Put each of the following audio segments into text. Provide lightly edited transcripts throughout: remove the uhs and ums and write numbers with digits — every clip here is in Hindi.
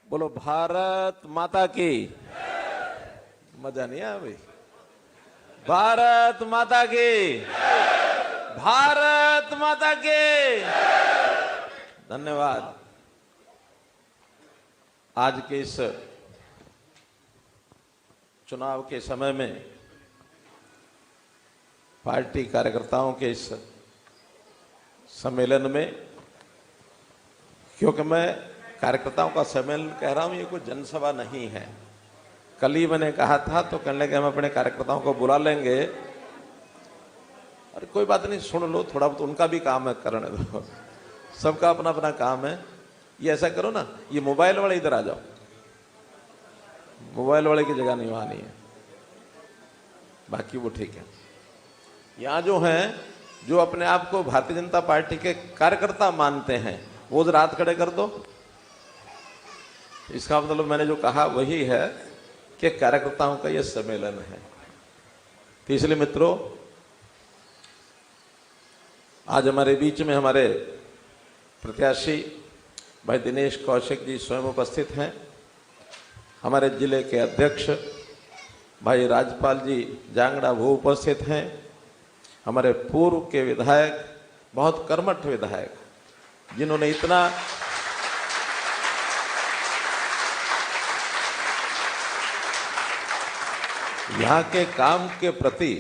बोलो भारत माता की। मजा नहीं आया भाई? भारत माता की, भारत माता की। धन्यवाद। आज के इस चुनाव के समय में पार्टी कार्यकर्ताओं के इस सम्मेलन में, क्योंकि मैं कार्यकर्ताओं का सम्मेलन कह रहा हूं, ये कोई जनसभा नहीं है। कल ही मैंने कहा था तो कहने लगे हम अपने कार्यकर्ताओं को बुला लेंगे। अरे कोई बात नहीं, सुन लो, थोड़ा बहुत उनका भी काम है, करने दो, सबका अपना अपना काम है। ये ऐसा करो ना, ये मोबाइल वाले इधर आ जाओ, मोबाइल वाले की जगह नहीं, वहां नहीं है, बाकी वो ठीक है। यहां जो हैं, जो अपने आप को भारतीय जनता पार्टी के कार्यकर्ता मानते हैं, वो जरा हाथ खड़े कर दो। इसका मतलब मैंने जो कहा वही है कि कार्यकर्ताओं का यह सम्मेलन है। तो इसलिए मित्रों, आज हमारे बीच में हमारे प्रत्याशी भाई दिनेश कौशिक जी स्वयं उपस्थित हैं। हमारे जिले के अध्यक्ष भाई राजपाल जी जांगड़ा वो उपस्थित हैं। हमारे पूर्व के विधायक, बहुत कर्मठ विधायक, जिन्होंने इतना यहाँ के काम के प्रति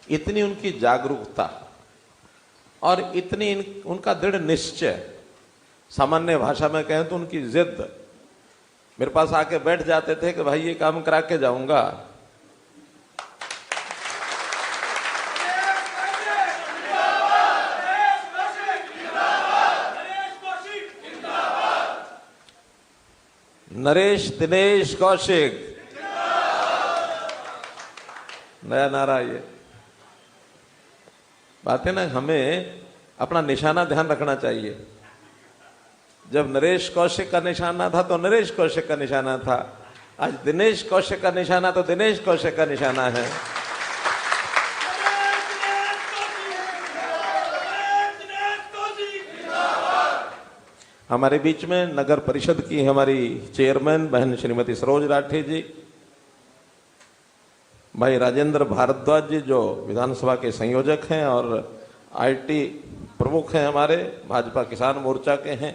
इतनी उनकी जागरूकता और इतनी उनका दृढ़ निश्चय, सामान्य भाषा में कहें तो उनकी जिद, मेरे पास आके बैठ जाते थे कि भाई ये काम करा के जाऊंगा। नरेश दिनेश कौशिक, नया नारा ये बात है ना। हमें अपना निशाना ध्यान रखना चाहिए। जब नरेश कौशिक का निशाना था तो नरेश कौशिक का निशाना था, आज दिनेश कौशिक का निशाना तो दिनेश कौशिक का निशाना है। हमारे बीच में नगर परिषद की हमारी चेयरमैन बहन श्रीमती सरोज राठी जी, भाई राजेंद्र भारद्वाज जी जो विधानसभा के संयोजक हैं और आईटी प्रमुख हैं, हमारे भाजपा किसान मोर्चा के हैं,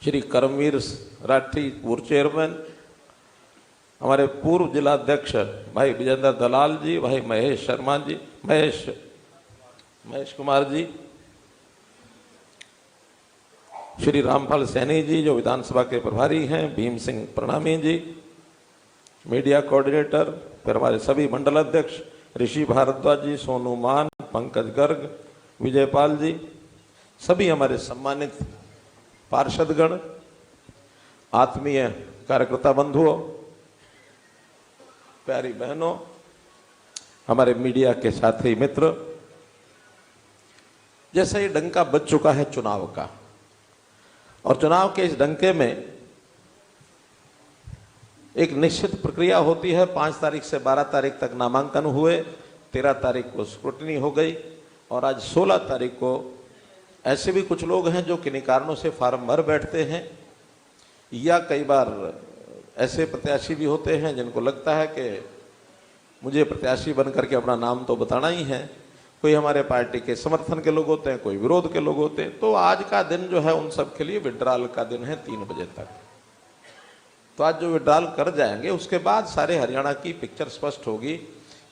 श्री करमवीर राठी पूर्व चेयरमैन, हमारे पूर्व जिला अध्यक्ष भाई विजेंद्र दलाल जी, भाई महेश शर्मा जी, महेश कुमार जी, श्री रामपाल सैनी जी जो विधानसभा के प्रभारी हैं, भीम सिंह प्रणामी जी मीडिया कोऑर्डिनेटर, फिर हमारे सभी मंडल अध्यक्ष ऋषि भारद्वाज जी, सोनू मान, पंकज गर्ग, विजयपाल जी, सभी हमारे सम्मानित पार्षदगण, आत्मीय कार्यकर्ता बंधुओं, प्यारी बहनों, हमारे मीडिया के साथी मित्र, जैसे ही डंका बज चुका है चुनाव का, और चुनाव के इस डंके में एक निश्चित प्रक्रिया होती है। 5 तारीख से 12 तारीख तक नामांकन हुए, 13 तारीख को स्क्रूटनी हो गई, और आज 16 तारीख को ऐसे भी कुछ लोग हैं जो किन्हीं कारणों से फार्म भर बैठते हैं, या कई बार ऐसे प्रत्याशी भी होते हैं जिनको लगता है कि मुझे प्रत्याशी बन करके अपना नाम तो बताना ही है। कोई हमारे पार्टी के समर्थन के लोग होते हैं, कोई विरोध के लोग होते हैं। तो आज का दिन जो है उन सब के लिए विड्रॉल का दिन है 3 बजे तक। तो आज जो विड्रॉल कर जाएंगे उसके बाद सारे हरियाणा की पिक्चर स्पष्ट होगी,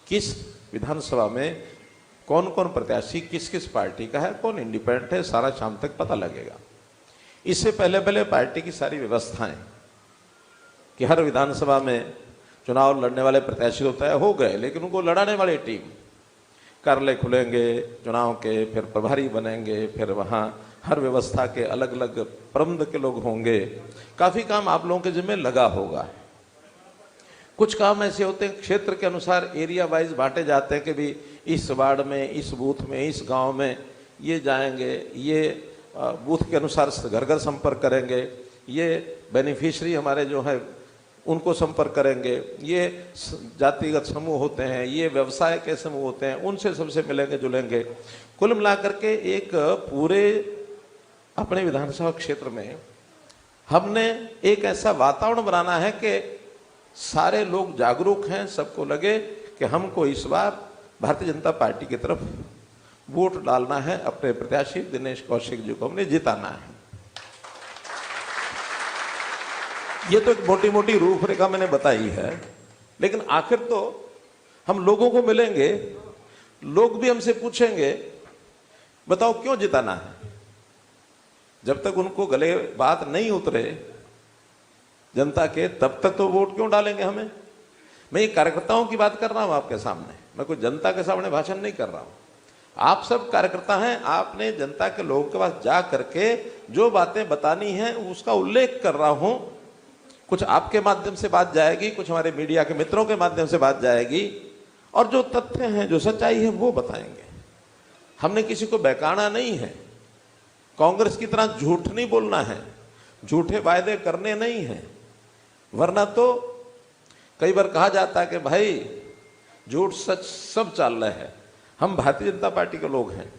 किस विधानसभा में कौन कौन प्रत्याशी किस किस पार्टी का है, कौन इंडिपेंडेंट है, सारा शाम तक पता लगेगा। इससे पहले पहले पार्टी की सारी व्यवस्थाएं कि हर विधानसभा में चुनाव लड़ने वाले प्रत्याशी तो तय हो गए, लेकिन उनको लड़ाने वाली टीम, कार्यालय खुलेंगे चुनाव के, फिर प्रभारी बनेंगे, फिर वहाँ हर व्यवस्था के अलग अलग प्रबंध के लोग होंगे। काफी काम आप लोगों के जिम्मे लगा होगा। कुछ काम ऐसे होते हैं क्षेत्र के अनुसार एरिया वाइज बांटे जाते हैं कि भी इस वार्ड में, इस बूथ में, इस गांव में ये जाएंगे, ये बूथ के अनुसार घर घर संपर्क करेंगे, ये बेनिफिशियरी हमारे जो है उनको संपर्क करेंगे, ये जातिगत समूह होते हैं, ये व्यवसाय के समूह होते हैं, उनसे सबसे मिलेंगे जुलेंगे। कुल मिलाकर के एक पूरे अपने विधानसभा क्षेत्र में हमने एक ऐसा वातावरण बनाना है कि सारे लोग जागरूक हैं, सबको लगे कि हमको इस बार भारतीय जनता पार्टी की तरफ वोट डालना है, अपने प्रत्याशी दिनेश कौशिक जी को हमने जिताना है। ये तो एक मोटी मोटी रूपरेखा मैंने बताई है, लेकिन आखिर तो हम लोगों को मिलेंगे, लोग भी हमसे पूछेंगे बताओ क्यों जिताना है। जब तक उनको गले बात नहीं उतरे जनता के, तब तक तो वोट क्यों डालेंगे हमें। मैं ये कार्यकर्ताओं की बात कर रहा हूं आपके सामने, मैं कोई जनता के सामने भाषण नहीं कर रहा हूं। आप सब कार्यकर्ता हैं, आपने जनता के लोगों के पास जा करके जो बातें बतानी है उसका उल्लेख कर रहा हूं। कुछ आपके माध्यम से बात जाएगी, कुछ हमारे मीडिया के मित्रों के माध्यम से बात जाएगी, और जो तथ्य हैं, जो सच्चाई है, वो बताएंगे। हमने किसी को बहकाना नहीं है, कांग्रेस की तरह झूठ नहीं बोलना है, झूठे वायदे करने नहीं है। वरना तो कई बार कहा जाता है कि भाई झूठ सच सब चल रहा है। हम भारतीय जनता पार्टी के लोग हैं,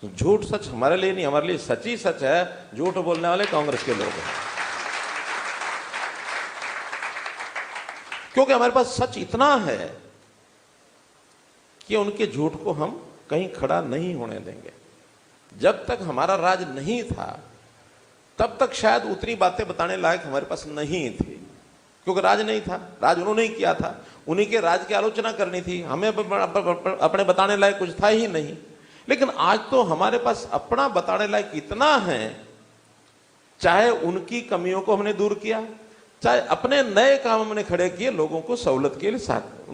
झूठ सच हमारे लिए नहीं, हमारे लिए सच ही सच है, झूठ बोलने वाले कांग्रेस के लोग हैं। क्योंकि हमारे पास सच इतना है कि उनके झूठ को हम कहीं खड़ा नहीं होने देंगे। जब तक हमारा राज नहीं था तब तक शायद उतनी बातें बताने लायक हमारे पास नहीं थी, क्योंकि राज नहीं था, राज उन्होंने ही किया था, उन्हीं के राज की आलोचना करनी थी, हमें अपने बताने लायक कुछ था ही नहीं। लेकिन आज तो हमारे पास अपना बताने लायक इतना है, चाहे उनकी कमियों को हमने दूर किया, चाहे अपने नए काम हमने खड़े किए लोगों को सहूलत के लिए, साथ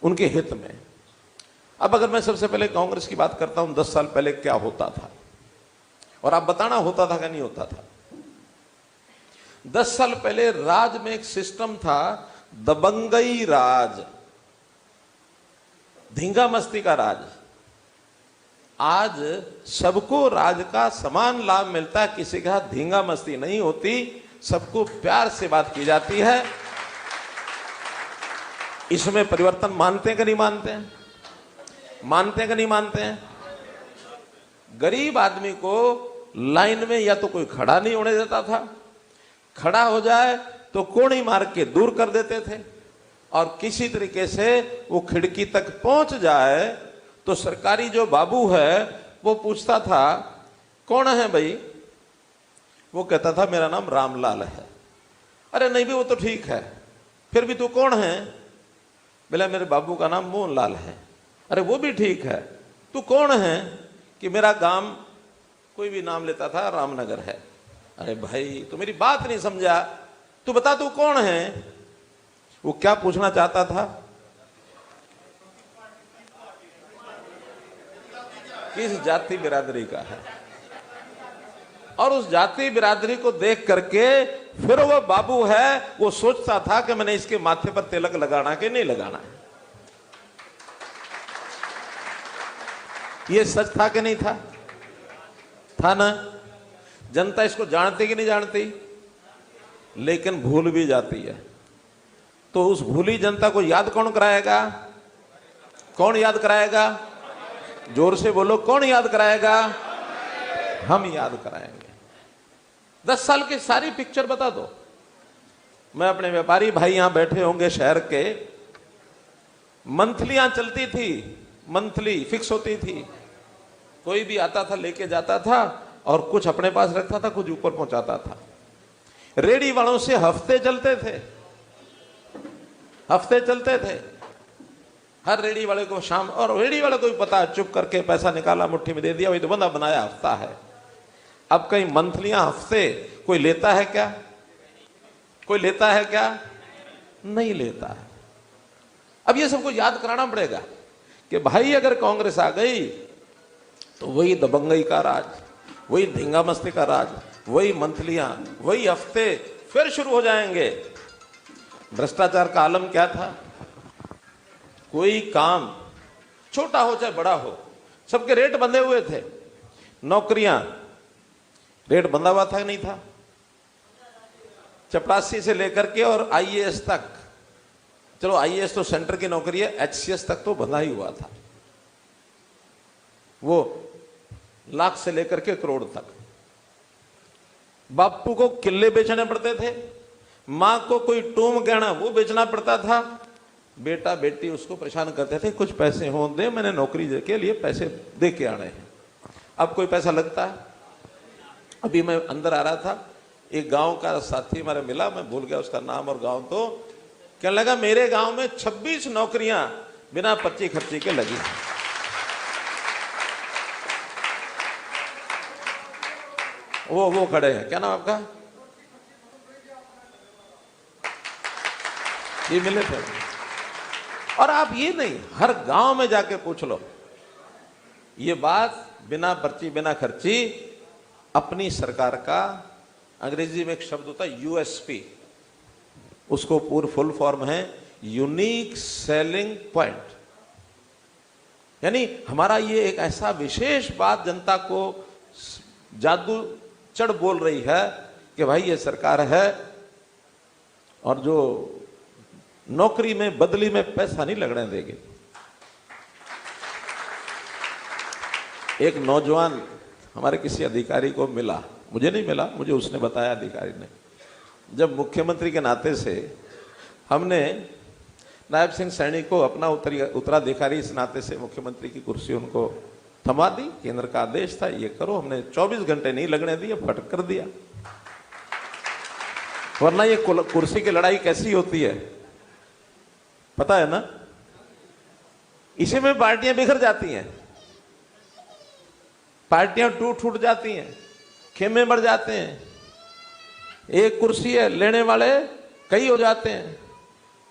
उनके हित में। अब अगर मैं सबसे पहले कांग्रेस की बात करता हूं, 10 साल पहले क्या होता था, और आप बताना होता था क्या नहीं होता था। 10 साल पहले राज में एक सिस्टम था, दबंगई राज, धींगा मस्ती का राज। आज सबको राज का समान लाभ मिलता है, किसी के हाथ धींगा मस्ती नहीं होती, सबको प्यार से बात की जाती है। इसमें परिवर्तन मानते हैं कि नहीं मानते हैं? मानते हैं कि नहीं मानते हैं? गरीब आदमी को लाइन में या तो कोई खड़ा नहीं होने देता था, खड़ा हो जाए तो कोड़ी मार के दूर कर देते थे, और किसी तरीके से वो खिड़की तक पहुंच जाए तो सरकारी जो बाबू है वो पूछता था कौन है भाई, वो कहता था मेरा नाम रामलाल है। अरे नहीं भी, वो तो ठीक है, फिर भी तू कौन है? बोला मेरे बाबू का नाम मोहनलाल है। अरे वो भी ठीक है, तू कौन है? कि मेरा गांव, कोई भी नाम लेता था, रामनगर है। अरे भाई तू मेरी बात नहीं समझा, तू बता तू कौन है? वो क्या पूछना चाहता था? किस जाति बिरादरी का है, और उस जाति बिरादरी को देख करके फिर वो बाबू है, वो सोचता था कि मैंने इसके माथे पर तिलक लगाना कि नहीं लगाना है। ये सच था कि नहीं था? था ना? जनता इसको जानती कि नहीं जानती? लेकिन भूल भी जाती है। तो उस भूली जनता को याद कौन कराएगा? कौन याद कराएगा? जोर से बोलो, कौन याद कराएगा? हम याद कराएंगे। 10 साल की सारी पिक्चर बता दो। मैं अपने व्यापारी भाई यहां बैठे होंगे शहर के, मंथलियां चलती थी, मंथली फिक्स होती थी, कोई भी आता था लेके जाता था, और कुछ अपने पास रखता था, कुछ ऊपर पहुंचाता था। रेडी वालों से हफ्ते चलते थे, हफ्ते चलते थे। हर रेडी वाले को शाम, और रेडी वाले को भी पता, चुप करके पैसा निकाला, मुट्ठी में दे दिया, वही तो बंदा बनाया हफ्ता है। अब कहीं मंथलियां हफ्ते कोई लेता है क्या? कोई लेता है क्या? नहीं लेता है। अब ये सबको याद कराना पड़ेगा कि भाई अगर कांग्रेस आ गई तो वही दबंगई का राज, वही धींगा मस्ती का राज, वही मंथलियां, वही हफ्ते फिर शुरू हो जाएंगे। भ्रष्टाचार का आलम क्या था? कोई काम छोटा हो चाहे बड़ा हो, सबके रेट बंधे हुए थे। नौकरियां, रेट बंधा हुआ था नहीं था? चपरासी से लेकर के और आईएएस तक, चलो आईएएस तो सेंटर की नौकरी है, एचसीएस तक तो बंधा ही हुआ था। वो लाख से लेकर के करोड़ तक। बापू को किले बेचने पड़ते थे, मां को कोई टूम गहना वो बेचना पड़ता था, बेटा बेटी उसको परेशान करते थे, कुछ पैसे हो दे, मैंने नौकरी के लिए पैसे दे के आने हैं। अब कोई पैसा लगता है? अभी मैं अंदर आ रहा था, एक गांव का साथी हमारे मिला, मैं भूल गया उसका नाम और गांव, तो कहने लगा मेरे गांव में 26 नौकरियां बिना पर्ची खर्ची के लगी। वो खड़े हैं, क्या नाम आपका? ये मिले थे। और आप ये नहीं, हर गांव में जाके पूछ लो ये बात, बिना पर्ची बिना खर्ची। अपनी सरकार का अंग्रेजी में एक शब्द होता है यूएसपी, उसको पूर्ण फुल फॉर्म है यूनिक सेलिंग पॉइंट। यानी हमारा ये एक ऐसा विशेष बात जनता को जादू चढ़ बोल रही है कि भाई ये सरकार है और जो नौकरी में बदली में पैसा नहीं लगने देगी। एक नौजवान हमारे किसी अधिकारी को मिला, मुझे नहीं मिला, मुझे उसने बताया अधिकारी ने, जब मुख्यमंत्री के नाते से हमने नायब सिंह सैनी को अपना उत्तराधिकारी इस नाते से मुख्यमंत्री की कुर्सी उनको थमा दी, केंद्र का आदेश था ये करो, हमने 24 घंटे नहीं लगने दिए, फट कर दिया। वरना ये कुर्सी की लड़ाई कैसी होती है पता है ना? इसी में पार्टियां बिखर जाती हैं, पार्टियां टूट जाती हैं, खेमे बढ़ जाते हैं। एक कुर्सी है, लेने वाले कई हो जाते हैं,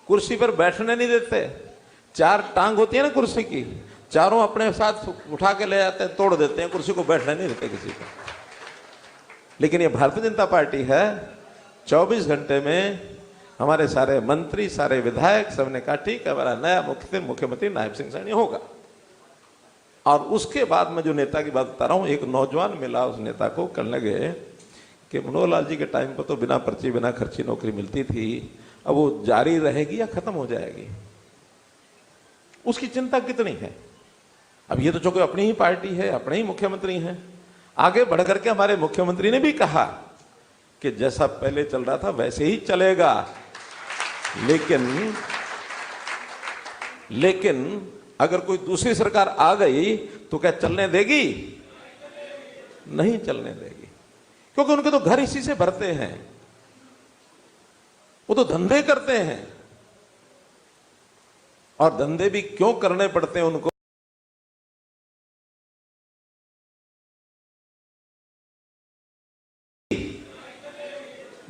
कुर्सी पर बैठने नहीं देते। 4 टांग होती है ना कुर्सी की, चारों अपने साथ उठा के ले जाते हैं, तोड़ देते हैं, कुर्सी को बैठने नहीं देते किसी को। लेकिन ये भारतीय जनता पार्टी है, 24 घंटे में हमारे सारे मंत्री, सारे विधायक सबने कहा ठीक है, हमारा नया मुख्यमंत्री नायब सिंह सैनी होगा। और उसके बाद में जो नेता की बात बता रहा हूं, एक नौजवान मिला, उस नेता को कहने लगे कि मनोहर लाल जी के टाइम पर तो बिना पर्ची बिना खर्ची नौकरी मिलती थी, अब वो जारी रहेगी या खत्म हो जाएगी? उसकी चिंता कितनी है? अब ये तो जो कोई अपनी ही पार्टी है, अपने ही मुख्यमंत्री हैं। आगे बढ़ करके हमारे मुख्यमंत्री ने भी कहा कि जैसा पहले चल रहा था वैसे ही चलेगा, लेकिन अगर कोई दूसरी सरकार आ गई तो क्या चलने देगी? नहीं चलने देगी, क्योंकि उनके तो घर इसी से भरते हैं, वो तो धंधे करते हैं। और धंधे भी क्यों करने पड़ते हैं उनको?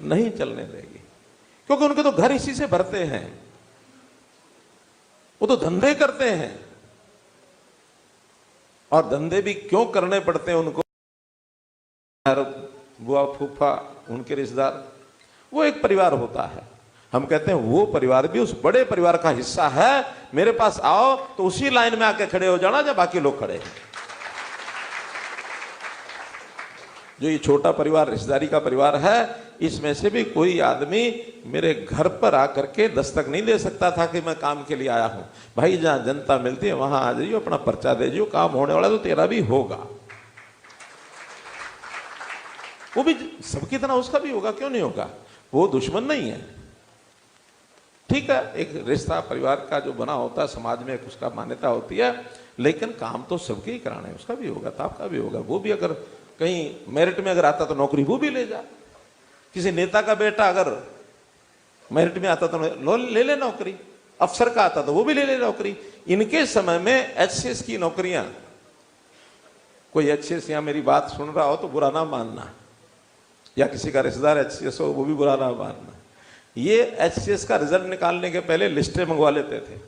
नहीं चलने देगी, क्योंकि उनके तो घर इसी से भरते हैं, वो तो धंधे करते हैं। और धंधे भी क्यों करने पड़ते हैं उनको? बुआ फूफा उनके रिश्तेदार, वो एक परिवार होता है। हम कहते हैं वो परिवार भी उस बड़े परिवार का हिस्सा है। मेरे पास आओ तो उसी लाइन में आके खड़े हो जाना जब बाकी लोग खड़े हैं। जो ये छोटा परिवार रिश्तेदारी का परिवार है, इसमें से भी कोई आदमी मेरे घर पर आकर के दस्तक नहीं दे सकता था कि मैं काम के लिए आया हूं। भाई जहां जनता मिलती है वहां आ जाइए, अपना पर्चा दे जियो, काम होने वाला तो तेरा भी होगा। वो भी सबकी तरह उसका भी होगा, क्यों नहीं होगा? वो दुश्मन नहीं है, ठीक है, एक रिश्ता परिवार का जो बना होता है, समाज में उसका मान्यता होती है, लेकिन काम तो सबके ही कराना है। उसका भी होगा तो आपका भी होगा। वो भी अगर कहीं मेरिट में अगर आता तो नौकरी वो भी ले जा। किसी नेता का बेटा अगर मेरिट में आता तो ले ले नौकरी, अफसर का आता तो वो भी ले ले नौकरी। इनके समय में एचसीएस की नौकरियां, कोई एचसीएस यहां मेरी बात सुन रहा हो तो बुरा ना मानना, या किसी का रिश्तेदार एचसीएस हो वो भी बुरा ना मानना। ये एचसीएस का रिजल्ट निकालने के पहले लिस्टें मंगवा लेते थे,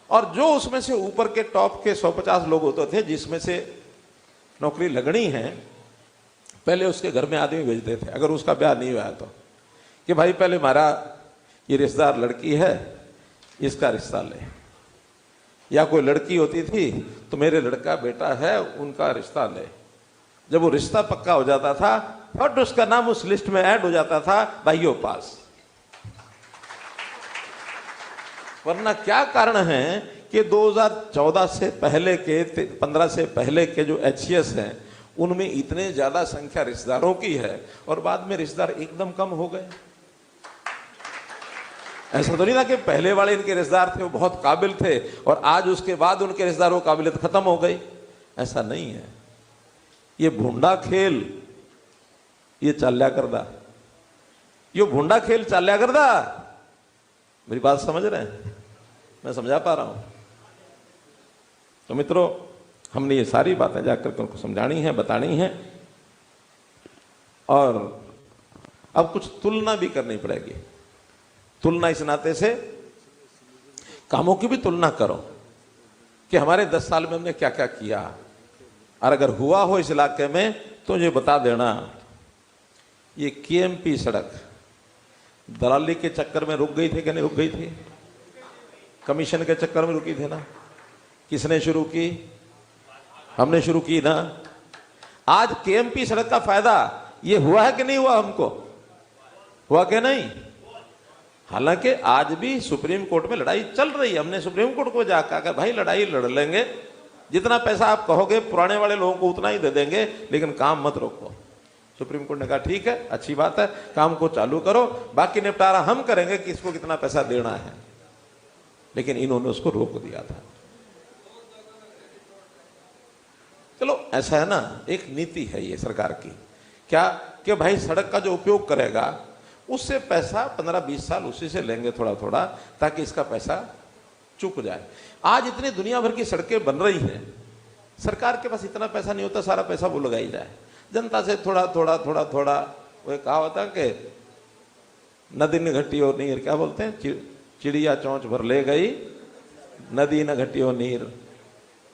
और जो उसमें से ऊपर के टॉप के 150 लोग होते थे जिसमें से नौकरी लगनी है, पहले उसके घर में आदमी भेजते थे अगर उसका ब्याह नहीं हुआ तो, कि भाई पहले हमारा ये रिश्तेदार लड़की है, इसका रिश्ता ले। या कोई लड़की होती थी तो मेरे लड़का बेटा है, उनका रिश्ता ले। जब वो रिश्ता पक्का हो जाता था और उसका नाम उस लिस्ट में ऐड हो जाता था, भाइयों पास। वरना क्या कारण है कि 2014 से पहले के 15 से पहले के जो एचसीएस हैं उनमें इतने ज्यादा संख्या रिश्तेदारों की है और बाद में रिश्तेदार एकदम कम हो गए। ऐसा तो नहीं था कि पहले वाले इनके रिश्तेदार थे वो बहुत काबिल थे और आज उसके बाद उनके रिश्तेदारों की काबिलियत खत्म हो गई, ऐसा नहीं है। ये भूंडा खेल ये चाल्या करदा, ये भूंडा खेल चाल्या करदा। मेरी बात समझ रहे हैं? मैं समझा पा रहा हूं? तो मित्रों, हमने ये सारी बातें जाकर उनको समझानी है, बतानी है और अब कुछ तुलना भी करनी पड़ेगी। तुलना इस नाते से, कामों की भी तुलना करो कि हमारे 10 साल में हमने क्या क्या किया, और अगर हुआ हो इस इलाके में तो ये बता देना। ये केएमपी सड़क दलाली के चक्कर में रुक गई थी कि नहीं रुक गई थी? कमीशन के चक्कर में रुकी थी ना? किसने शुरू की? हमने शुरू की ना। आज केएमपी सड़क का फायदा ये हुआ है कि नहीं हुआ? हमको हुआ कि नहीं? हालांकि आज भी सुप्रीम कोर्ट में लड़ाई चल रही है। हमने सुप्रीम कोर्ट को जाकर कहा भाई लड़ाई लड़ लेंगे, जितना पैसा आप कहोगे पुराने वाले लोगों को उतना ही दे देंगे, लेकिन काम मत रोको। सुप्रीम कोर्ट ने कहा ठीक है, अच्छी बात है, काम को चालू करो, बाकी निपटारा हम करेंगे कि इसको कितना पैसा देना है। लेकिन इन्होंने उसको रोक दिया था। चलो ऐसा है ना, एक नीति है ये सरकार की, क्या कि भाई सड़क का जो उपयोग करेगा उससे पैसा 15-20 साल उसी से लेंगे थोड़ा थोड़ा, ताकि इसका पैसा चुक जाए। आज इतनी दुनिया भर की सड़कें बन रही हैं, सरकार के पास इतना पैसा नहीं होता सारा पैसा वो लगाई जाए, जनता से थोड़ा थोड़ा थोड़ा थोड़ा। वो कहा होता कि नदी न घटियो नीर, क्या बोलते हैं, चिड़िया चोंच भर ले गई, नदी न घटियो नीर,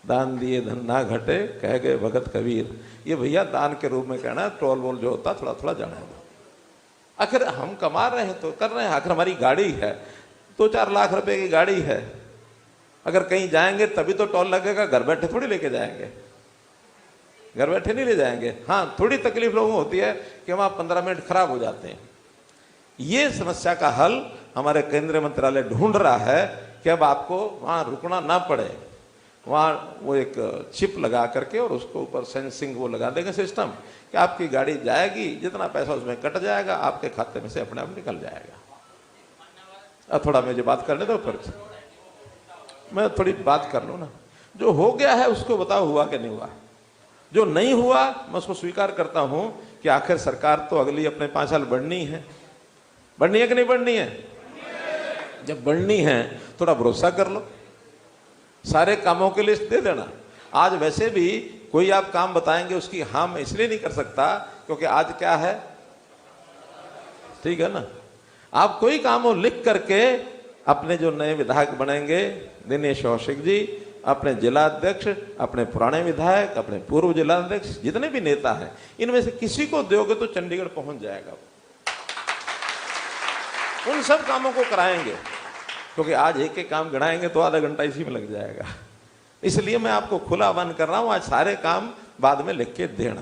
दान दिए धन ना घटे, कह गए भगत कबीर। ये भैया दान के रूप में कहना, टोल वोल जो होता थोड़ा थोड़ा जाने दो। आखिर हम कमा रहे हैं तो कर रहे हैं, आखिर हमारी गाड़ी है, 2-4 लाख रुपए की गाड़ी है, अगर कहीं जाएंगे तभी तो टोल लगेगा, घर बैठे थोड़ी लेके जाएंगे, घर बैठे नहीं ले जाएंगे। हाँ, थोड़ी तकलीफ लोगों को होती है कि वहां 15 मिनट खराब हो जाते हैं। ये समस्या का हल हमारे केंद्रीय मंत्रालय ढूंढ रहा है कि अब आपको वहां रुकना ना पड़े। वहां वो एक चिप लगा करके और उसको ऊपर सेंसिंग वो लगा देंगे सिस्टम कि आपकी गाड़ी जाएगी, जितना पैसा उसमें कट जाएगा आपके खाते में से अपने आप निकल जाएगा। अब थोड़ा मुझे बात करने दो, फिर मैं थोड़ी बात कर लूँ ना। जो हो गया है उसको बताओ हुआ कि नहीं हुआ। जो नहीं हुआ मैं उसको स्वीकार करता हूं कि आखिर सरकार तो अगली अपने 5 साल बढ़नी है। बढ़नी है कि नहीं बढ़नी है? जब बढ़नी है थोड़ा भरोसा कर लो, सारे कामों की लिस्ट दे देना। आज वैसे भी कोई आप काम बताएंगे उसकी हाँ मैं इसलिए नहीं कर सकता क्योंकि आज क्या है, ठीक है ना। आप कोई काम हो लिख करके अपने जो नए विधायक बनेंगे, दिनेश कौशिक जी, अपने जिलाध्यक्ष, अपने पुराने विधायक, अपने पूर्व जिलाध्यक्ष, जितने भी नेता हैं, इनमें से किसी को दोगे तो चंडीगढ़ पहुंच जाएगा। उन सब कामों को कराएंगे, क्योंकि आज एक एक काम गिनाएंगे तो आधा घंटा इसी में लग जाएगा। इसलिए मैं आपको खुला आह्वान कर रहा हूं, आज सारे काम बाद में लिख के देना।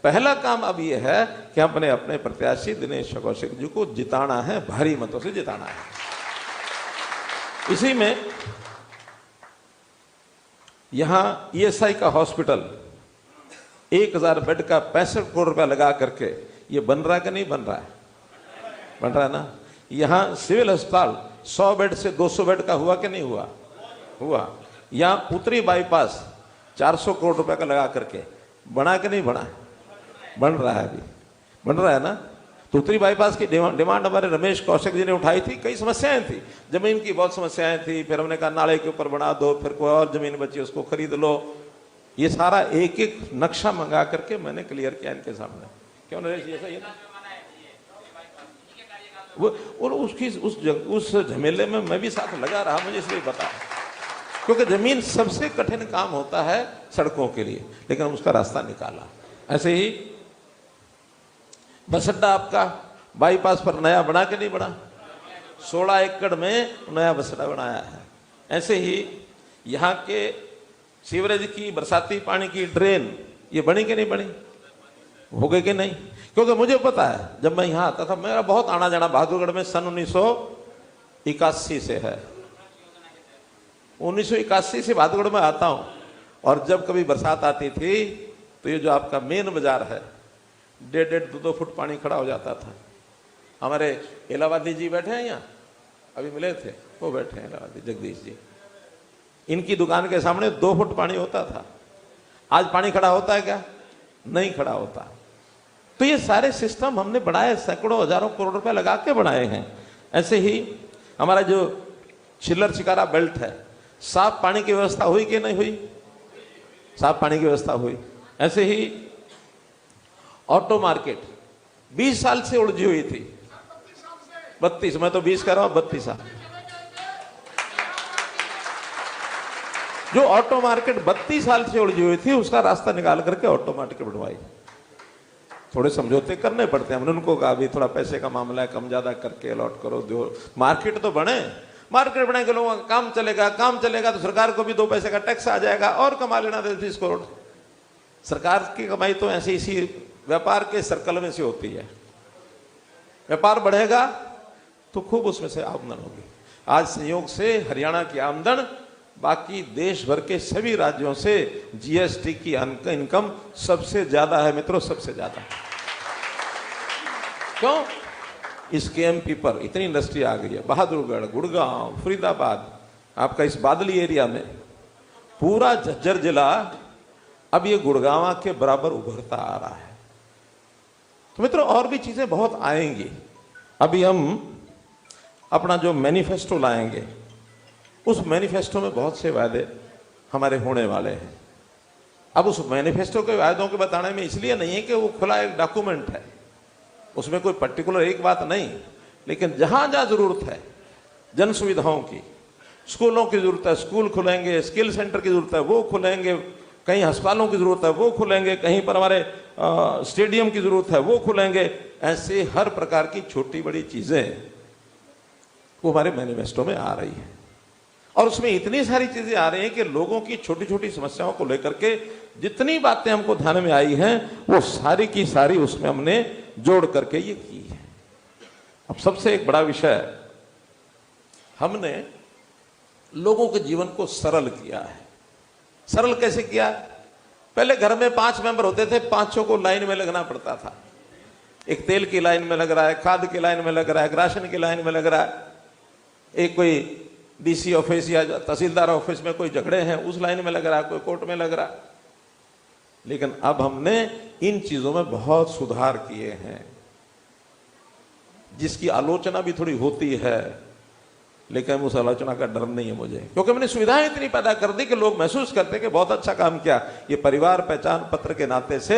पहला काम अब यह है कि अपने अपने प्रत्याशी दिनेश कौशिक जी को जिताना है, भारी मतों से जिताना है। इसी में यहां ईएसआई का हॉस्पिटल 1000 बेड का 65 करोड़ रुपया लगा करके ये बन रहा है कि नहीं बन रहा है? बन रहा है ना। यहां सिविल अस्पताल 100 बेड से 200 बेड का हुआ कि नहीं हुआ? हुआ। यहां उत्तरी बाईपास 400 करोड़ रुपए का लगा करके बना कि नहीं बना? बन रहा है, अभी बन रहा है ना। तो उत्तरी बाईपास की डिमांड हमारे रमेश कौशिक जी ने उठाई थी। कई समस्याएं थी, जमीन की बहुत समस्याएं थी, फिर हमने कहा नाले के ऊपर बना दो, फिर कोई और जमीन बची उसको खरीद लो। ये सारा एक एक नक्शा मंगा करके मैंने क्लियर किया इनके सामने। क्यों नरेश, ऐसा ही ना वो, और उसकी उस झमेले में मैं भी साथ लगा रहा, मुझे इसलिए पता है, क्योंकि जमीन सबसे कठिन काम होता है सड़कों के लिए, लेकिन उसका रास्ता निकाला। ऐसे ही बस अड्डा आपका बाईपास पर नया बना के नहीं बना, 16 एकड़ में नया बस अड्डा बनाया है। ऐसे ही यहाँ के सीवरेज की, बरसाती पानी की ड्रेन ये बनी कि नहीं बनी? हो गई कि नहीं? क्योंकि मुझे पता है जब मैं यहाँ आता था, मेरा बहुत आना जाना बहादुरगढ़ में सन 1981 से है। 1981 से बहादुरगढ़ में आता हूँ, और जब कभी बरसात आती थी तो ये जो आपका मेन बाजार है, 1.5-2 फुट पानी खड़ा हो जाता था। हमारे इलाहाबादी जी बैठे हैं यहाँ, अभी मिले थे, वो बैठे हैं इलाहाबादी जगदीश जी, इनकी दुकान के सामने 2 फुट पानी होता था। आज पानी खड़ा होता है क्या? नहीं खड़ा होता। तो ये सारे सिस्टम हमने बनाए, सैकड़ों हजारों करोड़ रुपए लगा के बनाए हैं। ऐसे ही हमारा जो चिल्लर चिकारा बेल्ट है, साफ पानी की व्यवस्था हुई कि नहीं हुई? साफ पानी की व्यवस्था हुई। ऐसे ही ऑटो मार्केट 20 साल से उलझी हुई थी, 32, मैं तो 20 कह रहा हूं, 32 साल। जो ऑटो मार्केट 32 साल से उलझी हुई थी, उसका रास्ता निकाल करके ऑटो मार्केट बनवाई। थोड़े समझौते करने पड़ते हैं, हमने उनको कहा भी थोड़ा पैसे का मामला है, कम ज्यादा करके अलॉट करो, दो मार्केट तो बने, मार्केट बने के लोगों का काम चलेगा, काम चलेगा तो सरकार को भी 2 पैसे का टैक्स आ जाएगा और कमा लेना 30 करोड़। सरकार की कमाई तो ऐसे इसी व्यापार के सर्कल में से होती है। व्यापार बढ़ेगा तो खूब उसमें से आमदन होगी। आज संयोग से हरियाणा की आमदन बाकी देश भर के सभी राज्यों से जीएसटी की इनकम सबसे ज्यादा है मित्रों, सबसे ज्यादा। क्यों? इस केएमपी पर इतनी इंडस्ट्री आ गई है। बहादुरगढ़, गुड़गांव, फरीदाबाद, आपका इस बादली एरिया में पूरा झज्जर जिला अब ये गुड़गांव के बराबर उभरता आ रहा है। तो मित्रों और भी चीजें बहुत आएंगी। अभी हम अपना जो मैनिफेस्टो लाएंगे, उस मैनिफेस्टो में बहुत से वायदे हमारे होने वाले हैं। अब उस मैनिफेस्टो के वायदों के बताने में इसलिए नहीं है कि वो खुला एक डॉक्यूमेंट है, उसमें कोई पर्टिकुलर एक बात नहीं, लेकिन जहां जहां जरूरत है जन सुविधाओं की, स्कूलों की जरूरत है स्कूल खुलेंगे, स्किल सेंटर की जरूरत है वो खुलेंगे, कहीं अस्पतालों की जरूरत है वो खुलेंगे, कहीं पर हमारे स्टेडियम की जरूरत है वो खुलेंगे। ऐसे हर प्रकार की छोटी बड़ी चीजें वो हमारे मैनिफेस्टो में आ रही है। और उसमें इतनी सारी चीजें आ रही हैं कि लोगों की छोटी छोटी समस्याओं को लेकर के जितनी बातें हमको ध्यान में आई हैं, वो सारी की सारी उसमें हमने जोड़ करके ये की है। अब सबसे एक बड़ा विषय, हमने लोगों के जीवन को सरल किया है। सरल कैसे किया? पहले घर में 5 मेंबर होते थे, 5 को लाइन में लगना पड़ता था। एक तेल की लाइन में लग रहा है, खाद की लाइन में लग रहा है, राशन की लाइन में लग रहा है, एक कोई डीसी ऑफिस या तहसीलदार ऑफिस में कोई झगड़े हैं उस लाइन में लग रहा है, कोई कोर्ट में लग रहा है। लेकिन अब हमने इन चीजों में बहुत सुधार किए हैं, जिसकी आलोचना भी थोड़ी होती है, लेकिन उस आलोचना का डर नहीं है मुझे, क्योंकि हमने सुविधाएं इतनी पैदा कर दी कि लोग महसूस करते कि बहुत अच्छा काम किया। ये परिवार पहचान पत्र के नाते से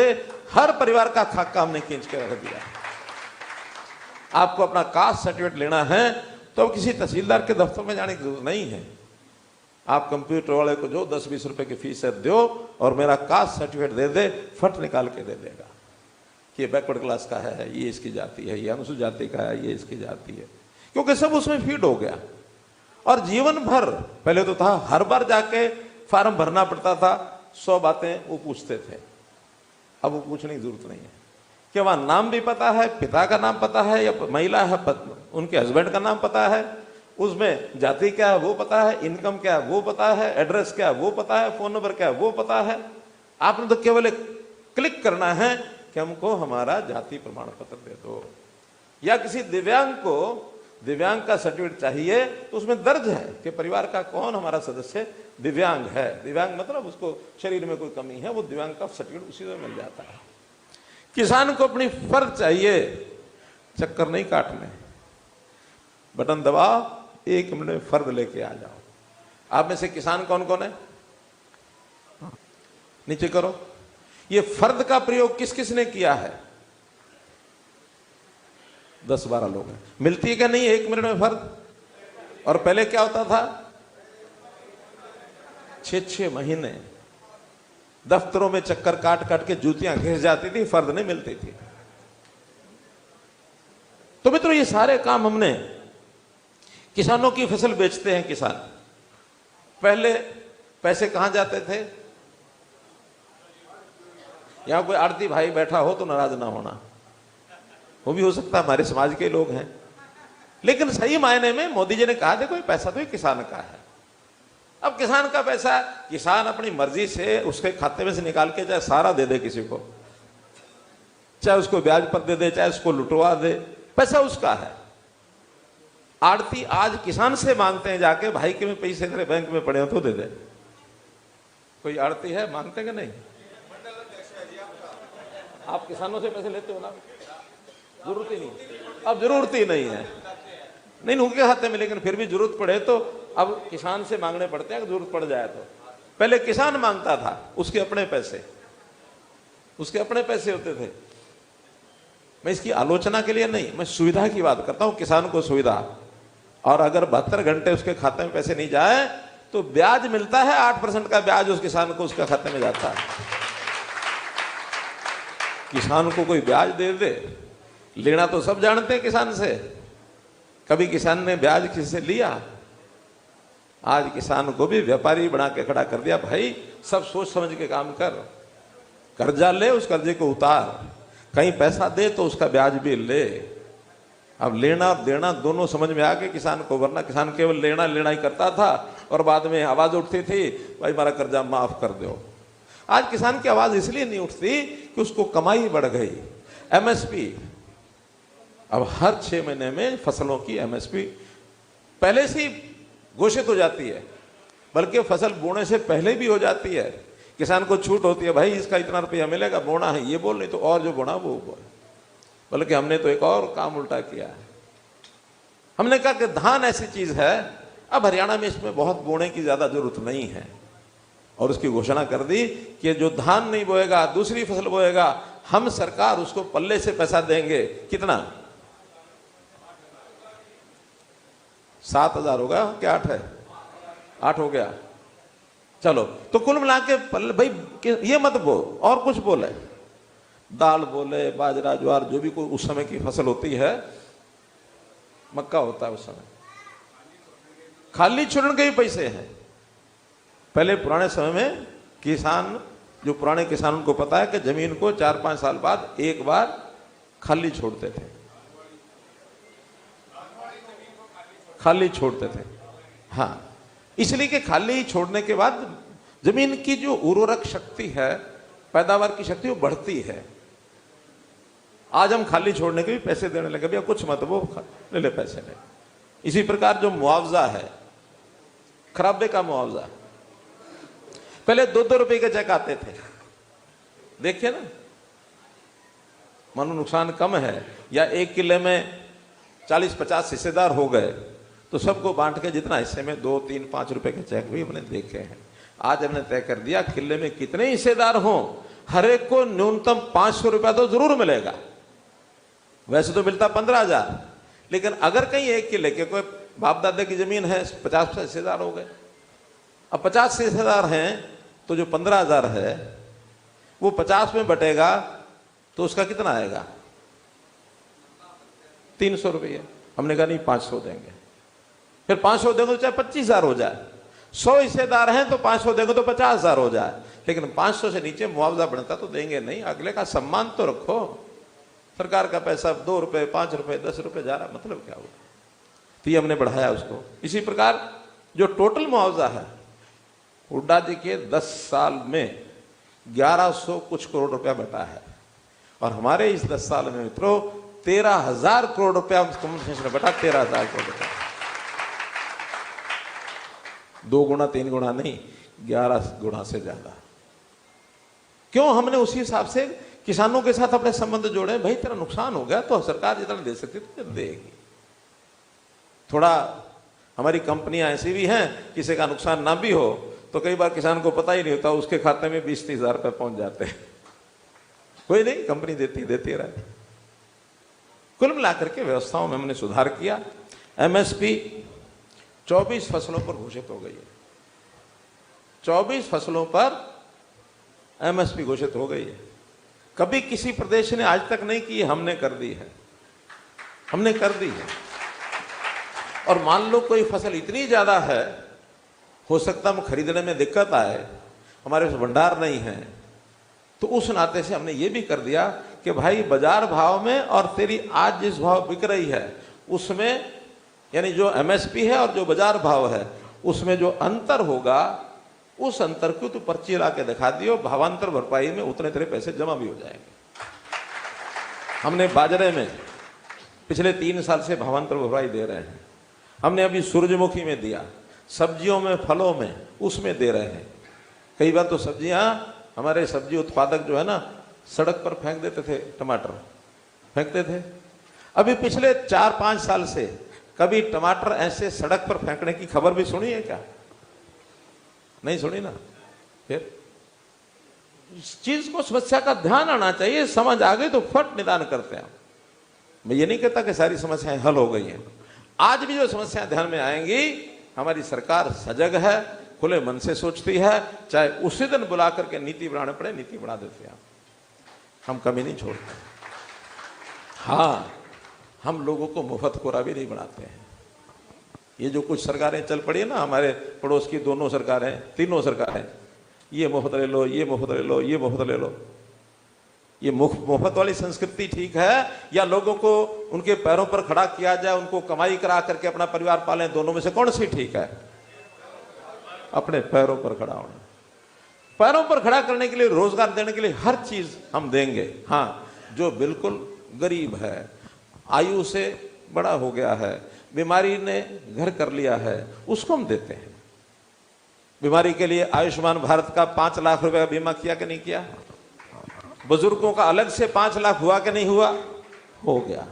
हर परिवार का खाका हमने खींच के रख दिया। आपको अपना कास्ट सर्टिफिकेट लेना है तो अब किसी तहसीलदार के दफ्तर में जाने की जरूरत नहीं है। आप कंप्यूटर वाले को जो 10-20 रुपए की फीस है दो और मेरा कास्ट सर्टिफिकेट दे दे, फट निकाल के दे देगा कि ये बैकवर्ड क्लास का है, ये इसकी जाति है, ये अनुसूचित जाति का है, ये इसकी जाति है, क्योंकि सब उसमें फीड हो गया। और जीवन भर पहले तो था हर बार जाके फॉर्म भरना पड़ता था, 100 बातें वो पूछते थे। अब वो पूछने की जरूरत नहीं है कि वहां नाम भी पता है, पिता का नाम पता है, या महिला है उनके हस्बैंड का नाम पता है, उसमें जाति क्या है वो पता है, इनकम क्या है वो पता है, एड्रेस क्या है वो पता है, फोन नंबर क्या है वो पता है। आपने तो केवल क्लिक करना है कि हमको हमारा जाति प्रमाण पत्र दे दो। या किसी दिव्यांग को दिव्यांग का सर्टिफिकेट चाहिए तो उसमें दर्ज है कि परिवार का कौन हमारा सदस्य दिव्यांग है। दिव्यांग मतलब उसको शरीर में कोई कमी है, वो दिव्यांग का सर्टिफिकेट उसी में मिल जाता है। किसान को अपनी फर्ज चाहिए, चक्कर नहीं काटने, बटन दबाओ, 1 मिनट में फर्द लेके आ जाओ। आप में से किसान कौन कौन है? नीचे करो। ये फर्द का प्रयोग किस किस ने किया है? 10-12 लोग हैं। मिलती है क्या नहीं 1 मिनट में फर्द? और पहले क्या होता था? 6-6 महीने दफ्तरों में चक्कर काट काट के जूतियां घिस जाती थी, फर्द नहीं मिलती थी। तो मित्रों ये सारे काम हमने, किसानों की फसल बेचते हैं किसान, पहले पैसे कहां जाते थे? यहां कोई आड़ती भाई बैठा हो तो नाराज ना होना, वो भी हो सकता है हमारे समाज के लोग हैं, लेकिन सही मायने में मोदी जी ने कहा देखो ये पैसा तो ये किसान का है, अब किसान का पैसा किसान अपनी मर्जी से उसके खाते में से निकाल के चाहे सारा दे दे किसी को, चाहे उसको ब्याज पर दे दे, चाहे उसको लुटवा दे, पैसा उसका है। आड़ती आज किसान से मांगते हैं जाके, भाई के में पैसे तेरे बैंक में पड़े हो तो दे दे। कोई आड़ती है मांगते कि नहीं? आप किसानों से पैसे लेते हो ना? जरूरत ही नहीं, अब जरूरत ही नहीं है, नहीं उनके खाते में, लेकिन फिर भी जरूरत पड़े तो अब किसान से मांगने पड़ते हैं, जरूरत पड़ जाए तो। पहले किसान मांगता था, उसके अपने पैसे, उसके अपने पैसे होते थे। मैं इसकी आलोचना के लिए नहीं, मैं सुविधा की बात करता हूं, किसान को सुविधा। और अगर 72 घंटे उसके खाते में पैसे नहीं जाए तो ब्याज मिलता है, 8% का ब्याज उस किसान को उसके खाते में जाता है। किसान को कोई ब्याज दे दे, लेना तो सब जानते हैं किसान से। कभी किसान ने ब्याज किसी से लिया? आज किसान को भी व्यापारी बना के खड़ा कर दिया। भाई सब सोच समझ के काम कर, कर्जा ले, उस कर्जे को उतार, कहीं पैसा दे तो उसका ब्याज भी ले। अब लेना और देना दोनों समझ में आ गए किसान को, वरना किसान केवल लेना लेना ही करता था और बाद में आवाज उठती थी, भाई हमारा कर्जा माफ कर दो। आज किसान की आवाज इसलिए नहीं उठती कि उसको कमाई बढ़ गई। एमएसपी, अब हर 6 महीने में फसलों की एमएसपी पहले से ही घोषित हो जाती है, बल्कि फसल बोने से पहले भी हो जाती है। किसान को छूट होती है, भाई इसका इतना रुपया मिलेगा, बोना है ये बोल, नहीं तो और जो बोना वो बोल। बल्कि हमने तो एक और काम उल्टा किया है, हमने कहा कि धान ऐसी चीज है, अब हरियाणा में इसमें बहुत बोने की ज्यादा जरूरत नहीं है, और उसकी घोषणा कर दी कि जो धान नहीं बोएगा दूसरी फसल बोएगा, हम सरकार उसको पल्ले से पैसा देंगे। कितना? 7,000 होगा क्या 8 है? 8 हो गया। चलो तो कुल मिला के भाई ये मत बोल, और कुछ बोले, दाल बोले, बाजरा ज्वार, जो भी कोई उस समय की फसल होती है, मक्का होता है उस समय, खाली छोड़ने के भी पैसे हैं। पहले पुराने समय में किसान, जो पुराने किसान उनको पता है कि जमीन को 4-5 साल बाद एक बार खाली छोड़ते थे, खाली छोड़ते थे। हाँ, इसलिए कि खाली छोड़ने के बाद जमीन की जो उर्वरक शक्ति है, पैदावार की शक्ति, वो बढ़ती है। आज हम खाली छोड़ने के भी पैसे देने लगे, भैया कुछ मत वो ले ले पैसे ले। इसी प्रकार जो मुआवजा है, खराबे का मुआवजा, पहले 2-2 रुपए के चेक आते थे, देखिए ना, मानो नुकसान कम है या 1 किले में 40-50 हिस्सेदार हो गए तो सबको बांट के जितना हिस्से में 2, 3, 5 रुपए के चेक भी हमने देखे हैं। आज हमने तय कर दिया किले में कितने हिस्सेदार हों, हर एक को न्यूनतम 500 रुपया तो जरूर मिलेगा। वैसे तो मिलता 15,000, लेकिन अगर कहीं 1 किले के कोई बाप दादा की जमीन है, 50 हिस्सेदार हो गए, अब 50 हिस्सेदार हैं तो जो 15,000 है वो 50 में बटेगा तो उसका कितना आएगा? 300 रुपये। हमने कहा नहीं 500 देंगे, फिर 500 देंगे तो चाहे 25,000 हो जाए, 100 हिस्सेदार हैं तो 500 देंगे तो 50,000 हो जाए, लेकिन 500 से नीचे मुआवजा बनता तो देंगे नहीं। अगले का सम्मान तो रखो। सरकार का पैसा 2 रुपए, 5 रुपए, 10 रुपए जा रहा, मतलब क्या हुआ? तो ये हमने बढ़ाया उसको। इसी प्रकार जो टोटल मुआवजा है, हुड्डा जी के 10 साल में 1100 कुछ करोड़ रुपया बटा है, और हमारे इस 10 साल में मित्रों 13,000 करोड़ रुपया कंपनसेशन बटा। 13,000 करोड़ रुपया, 2 गुना 3 गुना नहीं, 11 गुना से ज्यादा। क्यों? हमने उसी हिसाब से किसानों के साथ अपने संबंध जोड़े। भाई तेरा नुकसान हो गया तो सरकार जितना दे सकती तो देगी। थोड़ा हमारी कंपनियां ऐसी भी हैं, किसी का नुकसान ना भी हो तो कई बार किसान को पता ही नहीं होता, उसके खाते में 20-30 हजार रुपए पहुंच जाते हैं। कोई नहीं, कंपनी देती रहती। कुल मिलाकर के व्यवस्थाओं में हमने सुधार किया। एमएसपी 24 फसलों पर घोषित हो गई है। 24 फसलों पर एमएसपी घोषित हो गई है। कभी किसी प्रदेश ने आज तक नहीं की, हमने कर दी है, हमने कर दी है। और मान लो कोई फसल इतनी ज्यादा है, हो सकता हम खरीदने में दिक्कत आए, हमारे पास भंडार नहीं है, तो उस नाते से हमने ये भी कर दिया कि भाई बाजार भाव में और तेरी आज जिस भाव बिक रही है उसमें, यानी जो एमएसपी है और जो बाजार भाव है उसमें जो अंतर होगा उस अंतर को तो पर्ची ला के दिखा दियो, भावांतर भरपाई में उतने तेरे पैसे जमा भी हो जाएंगे। हमने बाजरे में पिछले 3 साल से भावांतर भरपाई दे रहे हैं, हमने अभी सूरजमुखी में दिया, सब्जियों में, फलों में, उसमें दे रहे हैं। कई बार तो सब्जियां, हमारे सब्जी उत्पादक जो है ना, सड़क पर फेंक देते थे, टमाटर फेंकते थे। अभी पिछले 4-5 साल से कभी टमाटर ऐसे सड़क पर फेंकने की खबर भी सुनी है क्या? नहीं सुनी ना। फिर इस चीज को, समस्या का ध्यान आना चाहिए, समझ आ गई तो फट निदान करते हैं। मैं ये नहीं कहता कि सारी समस्याएं हल हो गई हैं, आज भी जो समस्याएं ध्यान में आएंगी, हमारी सरकार सजग है, खुले मन से सोचती है, चाहे उसी दिन बुला करके नीति बनाने पड़े, नीति बना देते हैं। हम कमी नहीं छोड़ते। हाँ, हम लोगों को मुफ्तखोरा भी नहीं बनाते हैं। ये जो कुछ सरकारें चल पड़ी है ना, हमारे पड़ोस की दोनों सरकारें, तीनों सरकारें, ये मुफ्त ले लो, ये मुफ्त ले लो, ये मुफ्त ले लो। ये मुफ्त वाली संस्कृति ठीक है, या लोगों को उनके पैरों पर खड़ा किया जाए, उनको कमाई करा करके अपना परिवार पालें, दोनों में से कौन सी ठीक है? अपने पैरों पर खड़ा होना। पैरों पर खड़ा करने के लिए, रोजगार देने के लिए हर चीज हम देंगे। हाँ, जो बिल्कुल गरीब है, आयु से बड़ा हो गया है, बीमारी ने घर कर लिया है, उसको हम देते हैं। बीमारी के लिए आयुष्मान भारत का 5 लाख रुपए का बीमा किया कि नहीं किया? बुजुर्गों का अलग से 5 लाख हुआ कि नहीं हुआ? हो गया।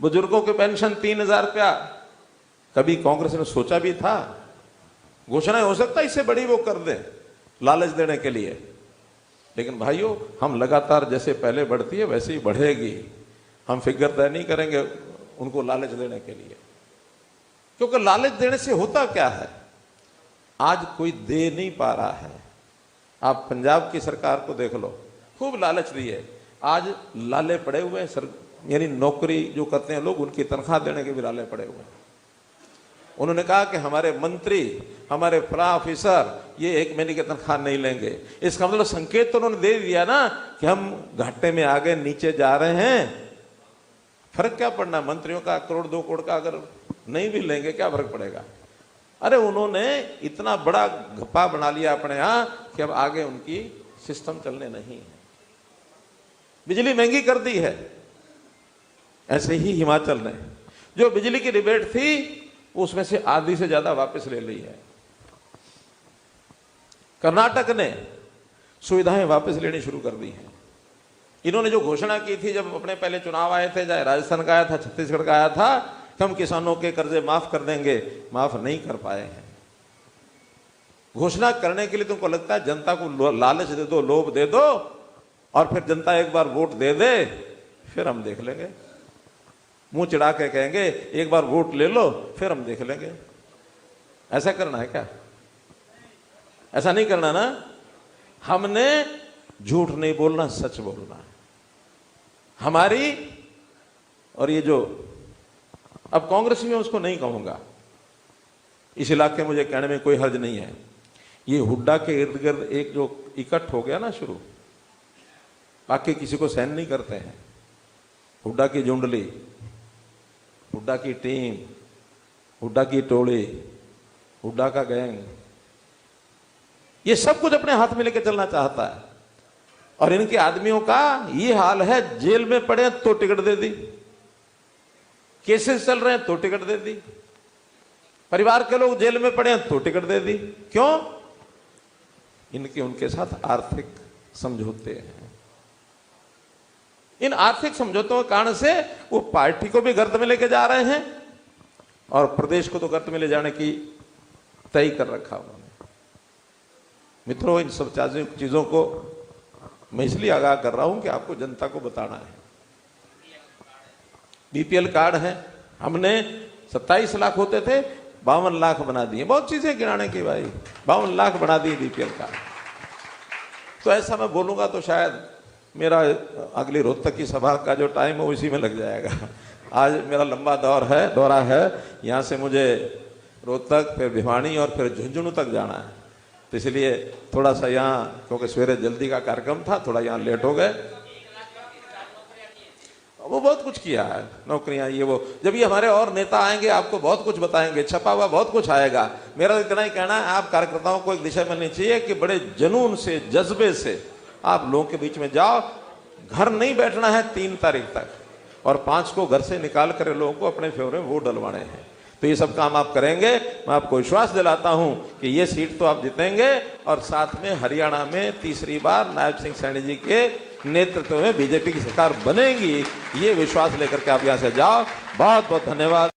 बुजुर्गों की पेंशन 3000 रुपया, कभी कांग्रेस ने सोचा भी था? घोषणा हो सकता है इससे बड़ी वो कर दे, लालच देने के लिए। लेकिन भाइयों, हम लगातार जैसे पहले बढ़ती है वैसे ही बढ़ेगी। हम फिगर तय नहीं करेंगे उनको लालच देने के लिए, क्योंकि लालच देने से होता क्या है, आज कोई दे नहीं पा रहा है। आप पंजाब की सरकार को देख लो, खूब लालच दी है, आज लाले पड़े हुए हैं। यानी नौकरी जो करते हैं लोग, उनकी तनख्वाह देने के भी लाले पड़े हुए हैं। उन्होंने कहा कि हमारे मंत्री, हमारे फला ऑफिसर ये 1 महीने की तनख्वाह नहीं लेंगे। इसका मतलब संकेत तो उन्होंने दे दिया ना कि हम घाटे में आगे नीचे जा रहे हैं। फर्क क्या पड़ना मंत्रियों का, 1 करोड़ 2 करोड़ का अगर नहीं भी लेंगे, क्या फर्क पड़ेगा? अरे उन्होंने इतना बड़ा घपा बना लिया अपने यहां कि अब आगे उनकी सिस्टम चलने नहीं है। बिजली महंगी कर दी है। ऐसे ही हिमाचल ने जो बिजली की रिबेट थी, उसमें से आधी से ज्यादा वापस ले ली है। कर्नाटक ने सुविधाएं वापस लेनी शुरू कर दी हैं। इन्होंने जो घोषणा की थी जब अपने पहले चुनाव आए थे, चाहे राजस्थान का आया था, छत्तीसगढ़ का आया था, कि हम किसानों के कर्जे माफ कर देंगे, माफ नहीं कर पाए हैं। घोषणा करने के लिए तुमको लगता है जनता को लालच दे दो, लोभ दे दो, और फिर जनता एक बार वोट दे दे, फिर हम देख लेंगे। मुंह चिढ़ा के कहेंगे एक बार वोट ले लो, फिर हम देख लेंगे। ऐसा करना है क्या? ऐसा नहीं करना ना। हमने झूठ नहीं बोलना, सच बोलना है हमारी। और ये जो अब कांग्रेस में, उसको नहीं कहूंगा, इस इलाके में मुझे कहने में कोई हर्ज नहीं है। ये हुड्डा के इर्द गिर्द एक जो इकट्ठ हो गया ना शुरू, बाकी किसी को सहन नहीं करते हैं। हुड्डा की जुंडली, हुड्डा की टीम, हुड्डा की टोली, हुड्डा का गैंग, ये सब कुछ अपने हाथ में लेकर चलना चाहता है। और इनके आदमियों का ये हाल है, जेल में पड़े तो टिकट दे दी, केसेस चल रहे हैं तो टिकट दे दी, परिवार के लोग जेल में पड़े हैं तो टिकट दे दी। क्यों? इनके उनके साथ आर्थिक समझौते हैं। इन आर्थिक समझौतों के कारण से वो पार्टी को भी गर्त में लेके जा रहे हैं और प्रदेश को तो गर्त में ले जाने की तय कर रखा उन्होंने। मित्रों, इन सब चीजों को मैं इसलिए आगाह कर रहा हूं कि आपको जनता को बताना है। बीपीएल कार्ड है, हमने 27 लाख होते थे, 52 लाख बना दिए। बहुत चीजें गिनाने की भाई, 52 लाख बना दिए बीपीएल कार्ड। तो ऐसा मैं बोलूंगा तो शायद मेरा अगली रोहतक की सभा का जो टाइम है इसी में लग जाएगा। आज मेरा लंबा दौरा है, यहाँ से मुझे रोहतक, फिर भिवानी और फिर झुंझुनू तक जाना है। तो इसलिए थोड़ा सा यहाँ, क्योंकि सवेरे जल्दी का कार्यक्रम था, थोड़ा यहाँ लेट हो गए। वो बहुत कुछ किया है, नौकरियां ये वो। जब ये हमारे और नेता आएंगे आपको बहुत कुछ बताएंगे, छपा हुआ बहुत कुछ आएगा। मेरा इतना ही कहना है, आप कार्यकर्ताओं को एक दिशा मिलनी चाहिए कि बड़े जुनून से, जज्बे से आप लोगों के बीच में जाओ। घर नहीं बैठना है 3 तारीख तक, और 5 को घर से निकाल कर लोगों को अपने फेवर में वोट डलवाने हैं। तो ये सब काम आप करेंगे। मैं आपको विश्वास दिलाता हूं कि ये सीट तो आप जीतेंगे, और साथ में हरियाणा में तीसरी बार नायब सिंह सैनी जी के नेतृत्व में बीजेपी की सरकार बनेगी। ये विश्वास लेकर के आप यहां से जाओ। बहुत बहुत धन्यवाद।